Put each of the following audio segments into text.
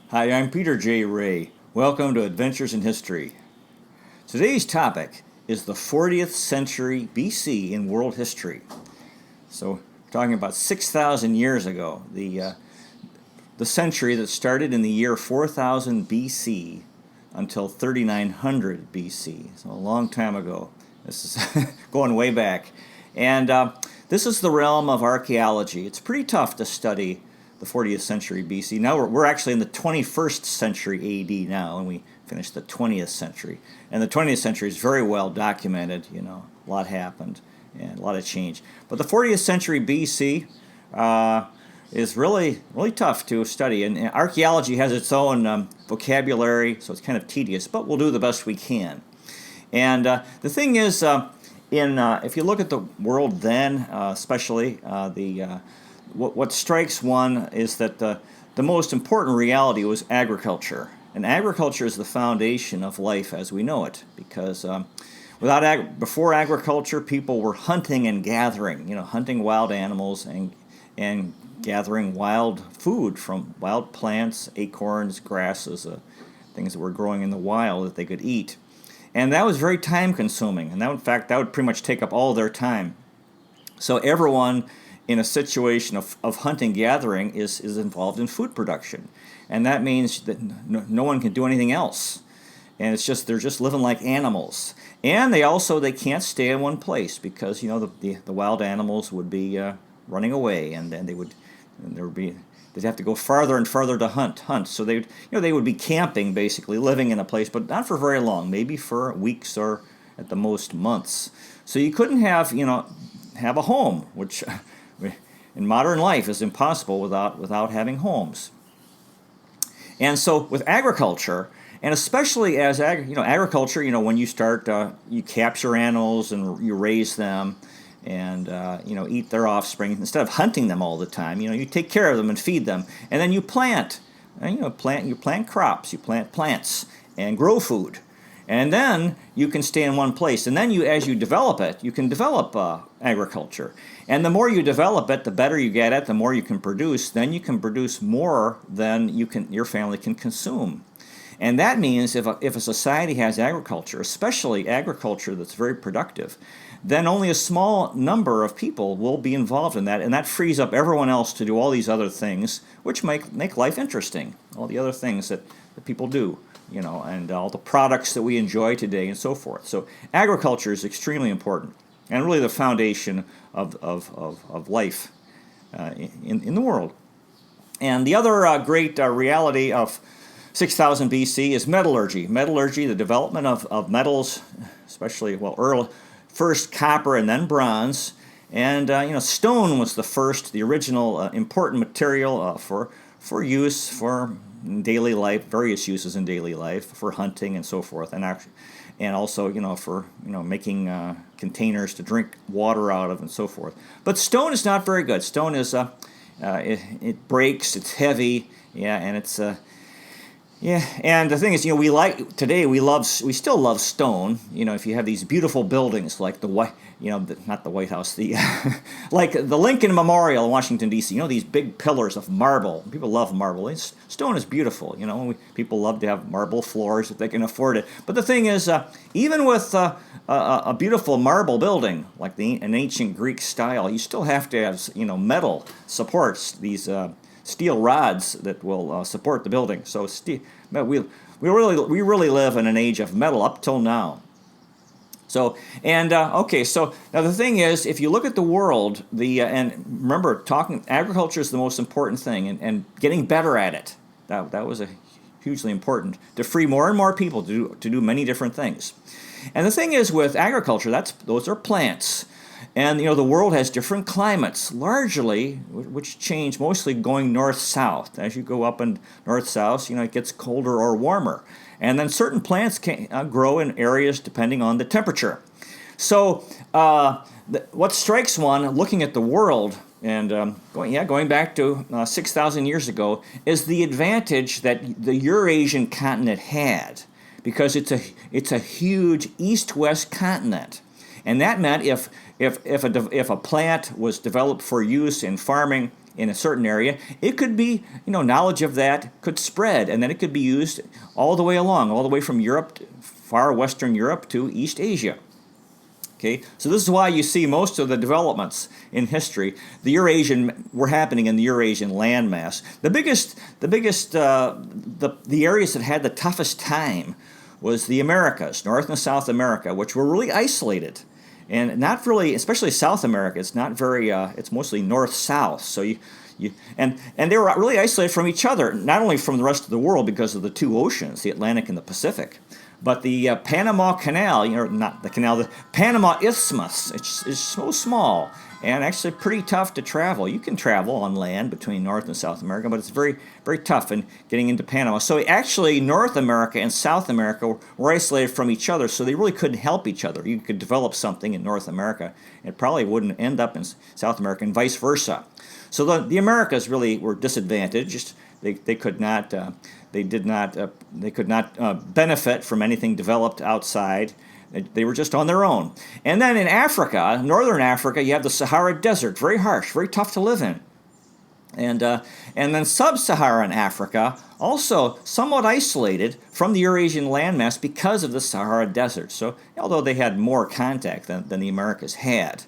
Hi, I'm Peter J. Ray. Welcome to Adventures in History. Today's topic is the 40th century BC in world history. So, we're talking about 6,000 years ago, the century that started in the year 4000 BC until 3900 BC. So, a long time ago. This is going way back. And this is the realm of archaeology. It's pretty tough to study the 40th century BC. Now we're actually in the 21st century AD now, and we finished the 20th century. And the 20th century is very well documented. A lot happened and a lot of change. But the 40th century BC is really tough to study. And archaeology has its own vocabulary, so it's kind of tedious, but we'll do the best we can. And the thing is, if you look at the world then, especially what strikes one is that the most important reality was agriculture. And agriculture is the foundation of life as we know it, because before agriculture, people were hunting and gathering, hunting wild animals and gathering wild food from wild plants, acorns, grasses, things that were growing in the wild that they could eat. And that was very time consuming, and that would pretty much take up all their time. So everyone in a situation of hunting gathering is involved in food production, and that means that no one can do anything else, and they're just living like animals. And they can't stay in one place, because the wild animals would be running away, and then they'd have to go farther and farther to hunt. So they would be camping, basically living in a place, but not for very long, maybe for weeks or at the most months. So you couldn't have a home, which in modern life is impossible without having homes. And so with agriculture, and especially as agriculture, when you start, you capture animals and you raise them, and eat their offspring instead of hunting them all the time. You take care of them and feed them, and then you plant. You plant crops, you plant plants, and grow food. And then you can stay in one place. And then as you develop it, you can develop agriculture. And the more you develop it, the better you get at, the more you can produce. Then you can produce more than your family can consume. And that means if a society has agriculture, especially agriculture that's very productive, then only a small number of people will be involved in that, and that frees up everyone else to do all these other things, which make life interesting. All the other things that people do. And all the products that we enjoy today and so forth. So agriculture is extremely important, and really the foundation of life in the world. And the other great reality of 6000 BC is metallurgy. Metallurgy, the development of metals, especially, first copper and then bronze. And stone was the original important material for use for daily life, various uses in daily life, for hunting and so forth, and also for making containers to drink water out of and so forth. But stone is not very good. Stone is it breaks, it's heavy, and it's and the thing is, we still love stone. If you have these beautiful buildings like not the White House, like the Lincoln Memorial in Washington D.C. These big pillars of marble. People love marble. Stone is beautiful. People love to have marble floors if they can afford it. But the thing is, even with a beautiful marble building like an ancient Greek style, you still have to have metal supports, these steel rods that will support the building. So we really live in an age of metal up till now. So so now the thing is, if you look at the world, and remember, agriculture is the most important thing, and getting better at it. That was hugely important to free more and more people to do many different things. And the thing is, with agriculture, those are plants. And the world has different climates, largely, which change mostly going north-south. As you go up in north-south, it gets colder or warmer. And then certain plants can grow in areas depending on the temperature. So what strikes one looking at the world, and going back to 6,000 years ago, is the advantage that the Eurasian continent had, because it's a huge east-west continent. And that meant if a plant was developed for use in farming, in a certain area, it could be, knowledge of that could spread, and then it could be used all the way along, all the way from Europe, far Western Europe, to East Asia. Okay, so this is why you see most of the developments in history. Were happening in the Eurasian landmass. The areas that had the toughest time was the Americas, North and South America, which were really isolated, and not really, especially South America. It's not very. It's mostly north-south. So and they were really isolated from each other, not only from the rest of the world because of the two oceans, the Atlantic and the Pacific. But the Panama Canal, not the canal, the Panama Isthmus, is so small and actually pretty tough to travel. You can travel on land between North and South America, but it's very, very tough in getting into Panama. So actually, North America and South America were isolated from each other, so they really couldn't help each other. You could develop something in North America, it probably wouldn't end up in South America, and vice versa. So the Americas really were disadvantaged. They could not benefit from anything developed outside. They were just on their own. And then in Africa, northern Africa, you have the Sahara Desert, very harsh, very tough to live in. And then sub-Saharan Africa, also somewhat isolated from the Eurasian landmass because of the Sahara Desert. So although they had more contact than the Americas had.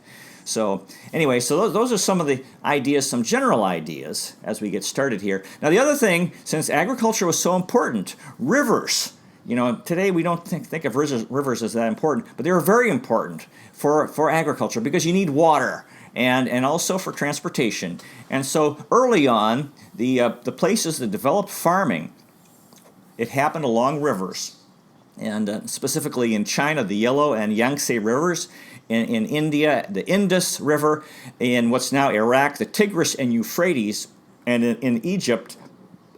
So anyway, so those are some of the ideas, some general ideas as we get started here. Now the other thing, since agriculture was so important, rivers. Today we don't think of rivers as that important, but they were very important for agriculture because you need water and also for transportation. And so early on, the places that developed farming, it happened along rivers. And specifically in China, the Yellow and Yangtze rivers. In India, the Indus River. In what's now Iraq, the Tigris and Euphrates. And in Egypt,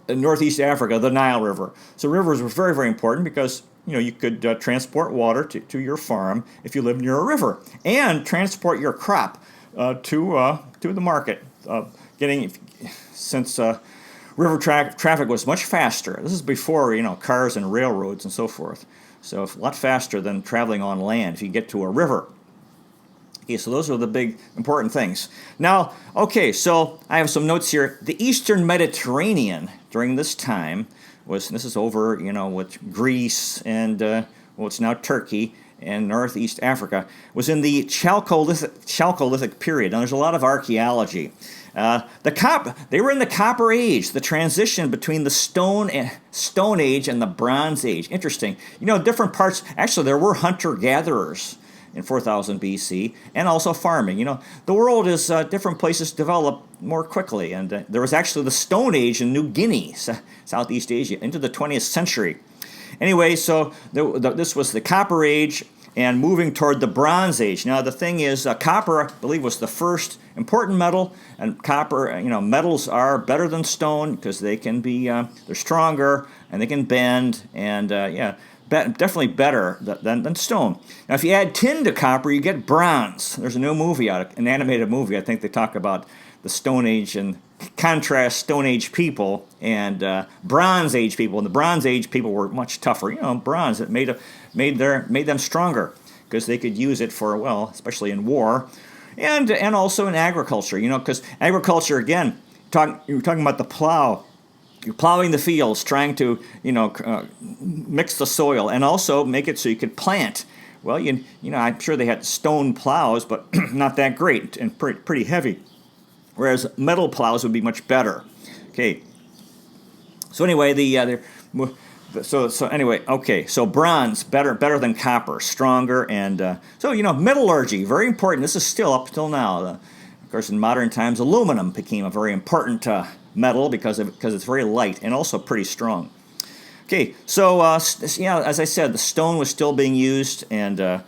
in Northeast Africa, the Nile River. So rivers were very, very important because you could transport water to your farm if you lived near a river, and transport your crop to the market. Since river traffic was much faster. This is before cars and railroads and so forth. So a lot faster than traveling on land if you get to a river. Okay, so those are the big important things. Now, okay, so I have some notes here. The Eastern Mediterranean during this time this is over, with Greece and what's now Turkey and Northeast Africa, was in the Chalcolithic period. Now, there's a lot of archaeology. They were in the Copper Age, the transition between the Stone Age and the Bronze Age. Interesting. Different parts. Actually, there were hunter-gatherers in 4000 BC, and also farming. The world is different places develop more quickly, and there was actually the Stone Age in New Guinea, Southeast Asia, into the 20th century. Anyway, so this was the Copper Age and moving toward the Bronze Age. Now, the thing is, copper, I believe, was the first important metal, and copper, metals are better than stone because they can be, they're stronger, and they can bend, and definitely better than stone. Now, if you add tin to copper, you get bronze. There's a new movie out, an animated movie. I think they talk about the Stone Age and contrast Stone Age people and Bronze Age people. And the Bronze Age people were much tougher. Bronze, it made them stronger because they could use it for, especially in war, and also in agriculture. Because agriculture, again, you're talking about the plow. You're plowing the fields, trying to, mix the soil and also make it so you could plant. Well, I'm sure they had stone plows, but not that great and pretty heavy. Whereas metal plows would be much better. Okay. So anyway, so bronze better than copper, stronger, and metallurgy, very important. This is still up till now. Of course, in modern times, aluminum became a very important metal because it's very light and also pretty strong. Okay, so as I said, the stone was still being used, and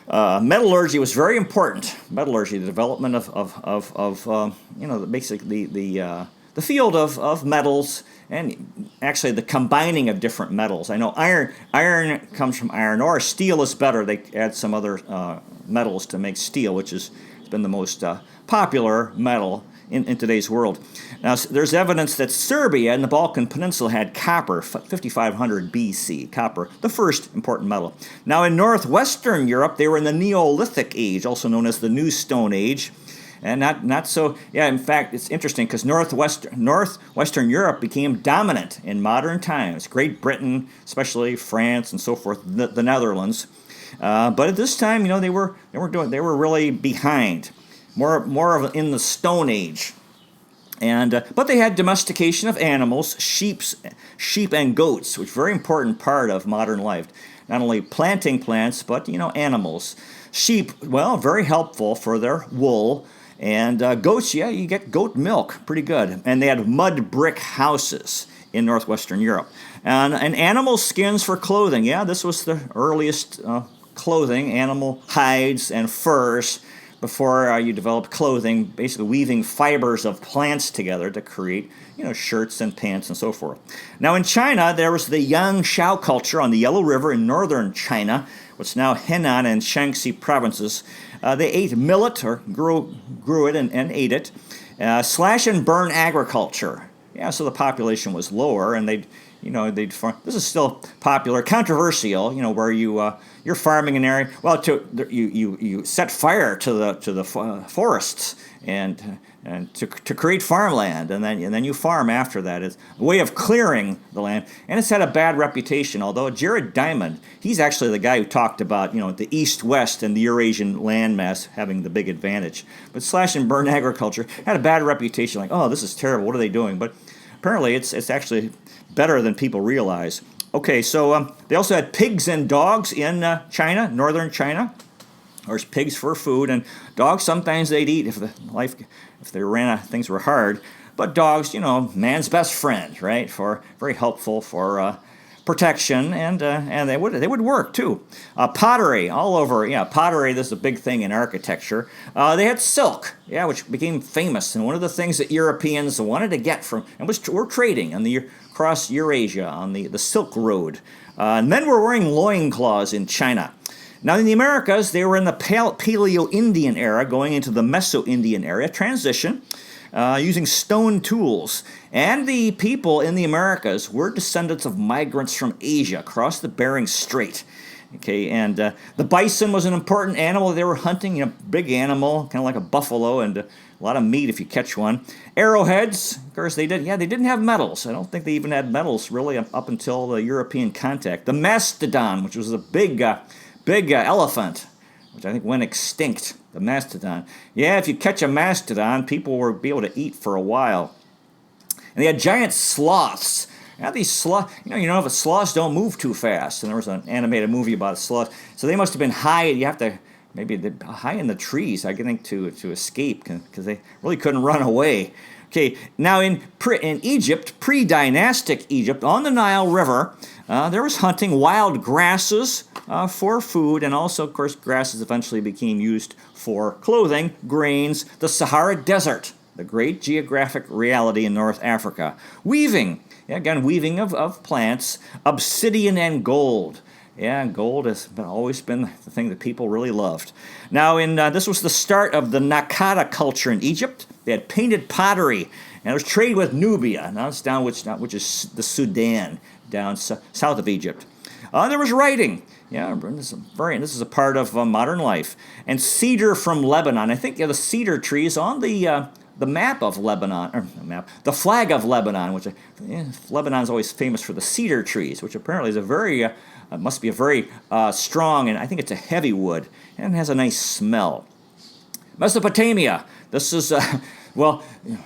metallurgy was very important. Metallurgy, the development of basically the field of metals, and actually the combining of different metals. I know iron comes from iron ore. Steel is better. They add some other metals to make steel, which has been the most popular metal in today's world. Now, there's evidence that Serbia and the Balkan Peninsula had copper, 5500 BC, copper, the first important metal. Now, in northwestern Europe, they were in the Neolithic Age, also known as the New Stone Age. and not so. Yeah, in fact, it's interesting because northwestern Europe became dominant in modern times. Great Britain, especially France and so forth, the Netherlands. But at this time, they were really behind, more of in the Stone Age. And but they had domestication of animals, sheep and goats, which is a very important part of modern life. Not only planting plants, but animals. Sheep, well, very helpful for their wool, and goats, yeah, you get goat milk, pretty good. And they had mud brick houses in northwestern Europe, and animal skins for clothing. Yeah, this was the earliest clothing, animal hides and furs. Before you developed clothing, basically weaving fibers of plants together to create, shirts and pants and so forth. Now in China, there was the Yangshao culture on the Yellow River in northern China, what's now Henan and Shaanxi provinces. They ate millet, or grew it and ate it. Slash and burn agriculture. Yeah, so the population was lower, and they'd farm. This is still popular, controversial. Where you're farming an area. Well, you set fire to the forests and to create farmland, and then you farm after that. It's a way of clearing the land, and it's had a bad reputation. Although Jared Diamond, he's actually the guy who talked about the East-West and the Eurasian landmass having the big advantage. But slash and burn agriculture had a bad reputation. Like, oh, this is terrible. What are they doing? But apparently, it's actually better than people realize. Okay, so they also had pigs and dogs in China, northern China. There's pigs for food, and dogs sometimes they'd eat if they ran out, things were hard. But dogs, man's best friend, right? Very helpful for protection, and they would work too. Pottery all over. Yeah, pottery. This is a big thing in architecture. They had silk, which became famous, and one of the things that Europeans wanted to get from and were trading across Eurasia on the Silk Road. Men were wearing loincloths in China. Now, in the Americas, they were in the Paleo-Indian era, going into the Meso-Indian era, transition, using stone tools. And the people in the Americas were descendants of migrants from Asia across the Bering Strait. Okay, and the bison was an important animal they were hunting, big animal, kind of like a buffalo, and a lot of meat if you catch one. Arrowheads, of course, they didn't have metals. I don't think they even had metals really up until the European contact. The mastodon, which was a big elephant, which I think went extinct, the mastodon. Yeah, if you catch a mastodon, people would be able to eat for a while. And they had giant sloths. Now these sloths, if sloths don't move too fast, and there was an animated movie about a sloth, so they must have been high. You have to maybe high in the trees, I think, to escape because they really couldn't run away. Okay, now in Egypt, pre-dynastic Egypt, on the Nile River, there was hunting wild grasses for food, and also, of course, grasses eventually became used for clothing, grains, the Sahara Desert, the great geographic reality in North Africa. Weaving, weaving of plants, obsidian and gold. Yeah, gold has always been the thing that people really loved. Now, this was the start of the Nakada culture in Egypt. They had painted pottery, and there was trade with Nubia. Now it's down, which is the Sudan, down south of Egypt. There was writing. Yeah, this is a part of modern life. And cedar from Lebanon. I think the cedar tree is on the map of Lebanon, or the flag of Lebanon, which Lebanon is always famous for the cedar trees, which apparently is must be a very strong, and I think it's a heavy wood, and it has a nice smell. Mesopotamia. This is,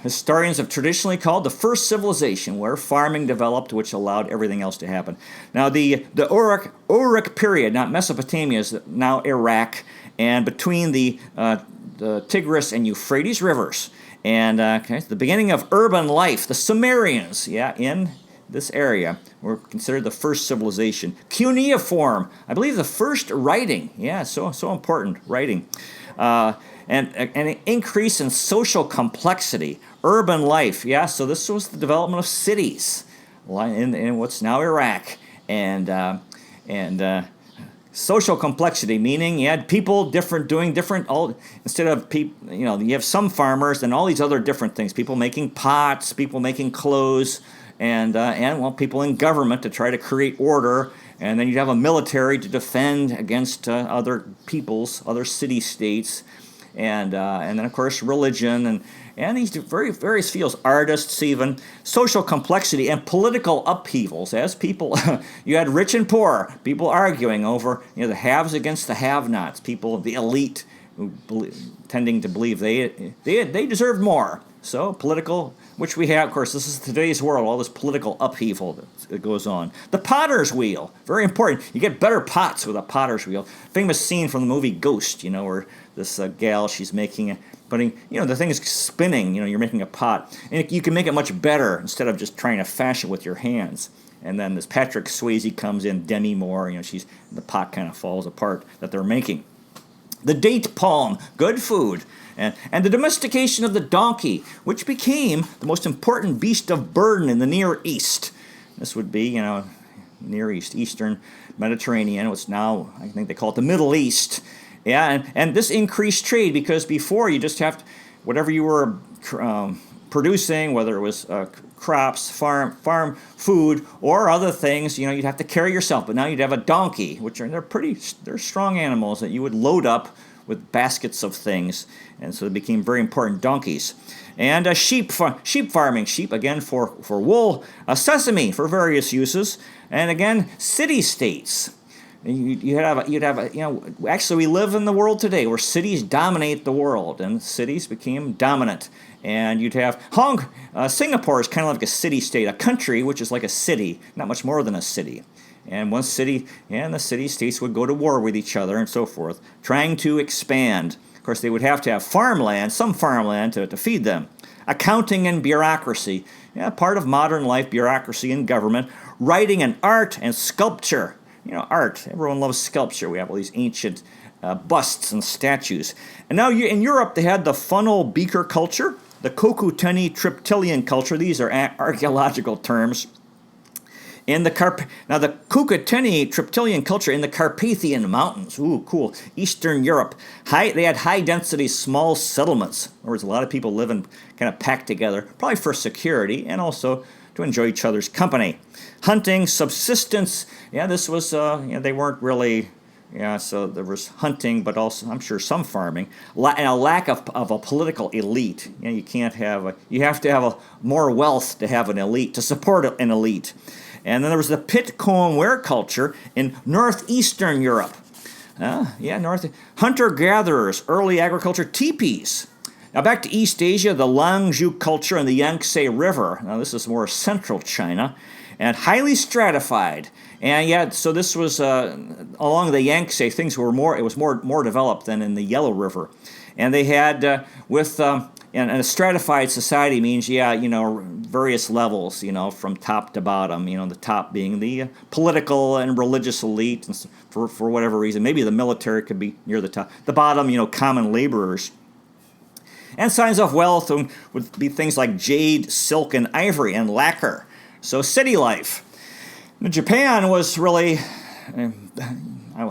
historians have traditionally called the first civilization where farming developed, which allowed everything else to happen. Now, the Uruk period, not Mesopotamia, is now Iraq, and between the Tigris and Euphrates rivers. And the beginning of urban life, the Sumerians, in this area were considered the first civilization. Cuneiform, I believe the first writing. Yeah, so important, writing. And an increase in social complexity, urban life. Yeah, so this was the development of cities in what's now Iraq. And social complexity, meaning you had people doing different, instead of people, you have some farmers and all these other different things, people making pots, people making clothes, and people in government to try to create order, and then you'd have a military to defend against other peoples, other city-states, and then of course religion and these various fields, artists even, social complexity and political upheavals as people, you had rich and poor, people arguing over the haves against the have-nots, people, the elite, tending to believe they deserved more. So political, which we have, of course, this is today's world, all this political upheaval that goes on. The potter's wheel, very important. You get better pots with a potter's wheel. Famous scene from the movie Ghost, where this gal, she's putting, the thing is spinning, you're making a pot. And you can make it much better instead of just trying to fashion it with your hands. And then this Patrick Swayze comes in, Demi Moore, the pot kind of falls apart that they're making. The date palm, good food. And the domestication of the donkey, which became the most important beast of burden in the Near East. This would be, Near East, Eastern Mediterranean, what's now, I think they call it the Middle East. Yeah, and this increased trade because before you just have to, whatever you were producing, whether it was crops, farm food, or other things, you'd have to carry yourself. But now you'd have a donkey, which they're strong animals that you would load up with baskets of things, and so they became very important donkeys. And sheep farming, sheep again for wool, sesame for various uses, and again city-states. Actually we live in the world today where cities dominate the world, and cities became dominant. And you'd have Singapore is kind of like a city-state, a country which is like a city, not much more than a city. And one city and the city-states would go to war with each other and so forth, trying to expand. Of course, they would have to have some farmland to feed them. Accounting and bureaucracy, part of modern life, bureaucracy and government. Writing and art and sculpture. Art, everyone loves sculpture. We have all these ancient busts and statues. And now in Europe, they had the funnel beaker culture, the Kokuteni Triptylian culture. These are archaeological terms. Now the Kokuteni Triptylian culture in the Carpathian Mountains. Ooh, cool. Eastern Europe. They had high-density small settlements. In other words, a lot of people living kind of packed together, probably for security and also to enjoy each other's company. Hunting, subsistence. This was, they weren't really, so there was hunting, but also, I'm sure, some farming. And a lack of a political elite. You have to have more wealth to have an elite, to support an elite. And then there was the pit comb ware culture in northeastern Europe. Hunter-gatherers, early agriculture, teepees. Now back to East Asia, the Langzhou culture and the Yangtze River. Now this is more central China. And highly stratified. And so this was along the Yangtze, it was more developed than in the Yellow River. And they had, and a stratified society means, various levels, from top to bottom, the top being the political and religious elite, and for whatever reason. Maybe the military could be near the top. The bottom, common laborers. And signs of wealth would be things like jade, silk, and ivory, and lacquer. So city life. Japan was really, I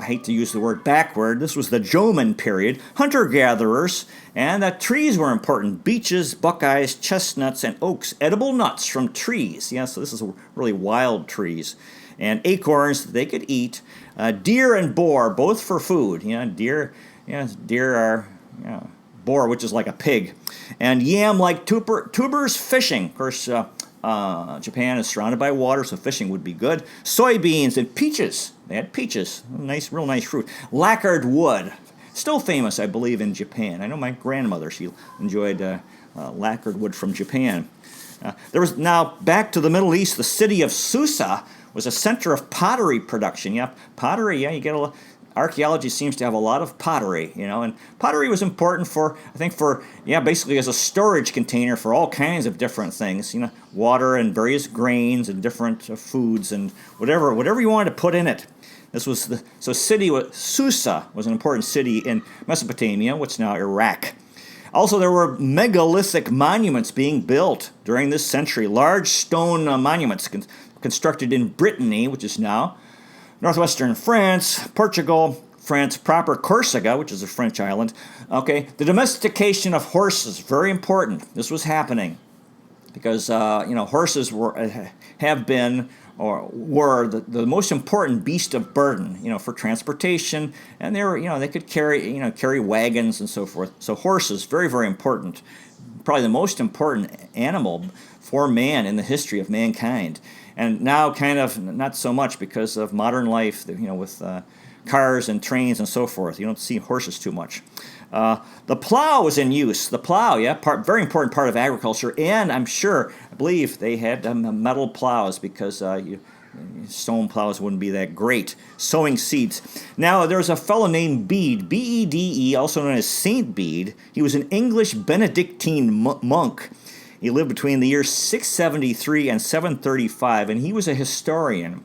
hate to use the word backward, this was the Jomon period, hunter-gatherers, and that trees were important. Beeches, buckeyes, chestnuts, and oaks, edible nuts from trees. So this is really wild trees. And acorns they could eat. Deer and boar, both for food. Deer are, boar, which is like a pig. And yam-like tubers, fishing. Of course, Japan is surrounded by water, so fishing would be good. Soybeans and peaches. They had peaches, real nice fruit. Lacquered wood, still famous, I believe, in Japan. I know my grandmother, she enjoyed lacquered wood from Japan. Now, back to the Middle East, the city of Susa was a center of pottery production. Pottery, you get archaeology seems to have a lot of pottery, and pottery was important basically as a storage container for all kinds of different things, water and various grains and different foods and whatever you wanted to put in it. Susa was an important city in Mesopotamia, what's now Iraq. Also, there were megalithic monuments being built during this century, large stone monuments constructed in Brittany, which is now northwestern France, Portugal, France proper, Corsica, which is a French island. Okay, the domestication of horses, very important. This was happening because horses have been or were the most important beast of burden, for transportation, and they could carry wagons and so forth. So horses, very, very important, probably the most important animal for man in the history of mankind. And now kind of not so much because of modern life, with cars and trains and so forth. You don't see horses too much. The plow was in use. The plow, very important part of agriculture. And I believe they had metal plows because stone plows wouldn't be that great. Sowing seeds. Now, there's a fellow named Bede, B-E-D-E, also known as Saint Bede. He was an English Benedictine monk. He lived between the years 673 and 735, and he was a historian.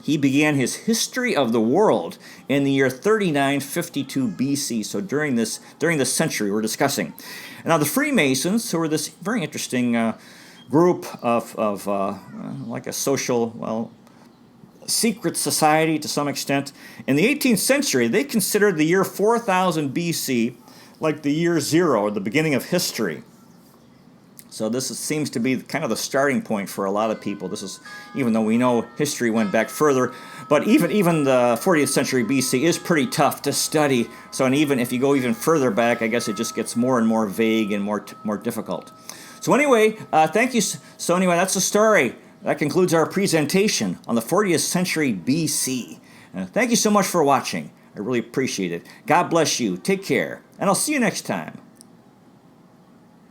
He began his history of the world in the year 3952 BC, so during this century we're discussing. Now the Freemasons, who were this very interesting group of like a social, secret society to some extent, in the 18th century they considered the year 4000 BC like the year zero, or the beginning of history. So seems to be kind of the starting point for a lot of people. This is, even though we know history went back further, but even the 40th century BC is pretty tough to study. So, and even if you go even further back, I guess it just gets more and more vague and more difficult. So anyway, thank you. So anyway, that's the story. That concludes our presentation on the 40th century BC. Thank you so much for watching. I really appreciate it. God bless you. Take care, and I'll see you next time.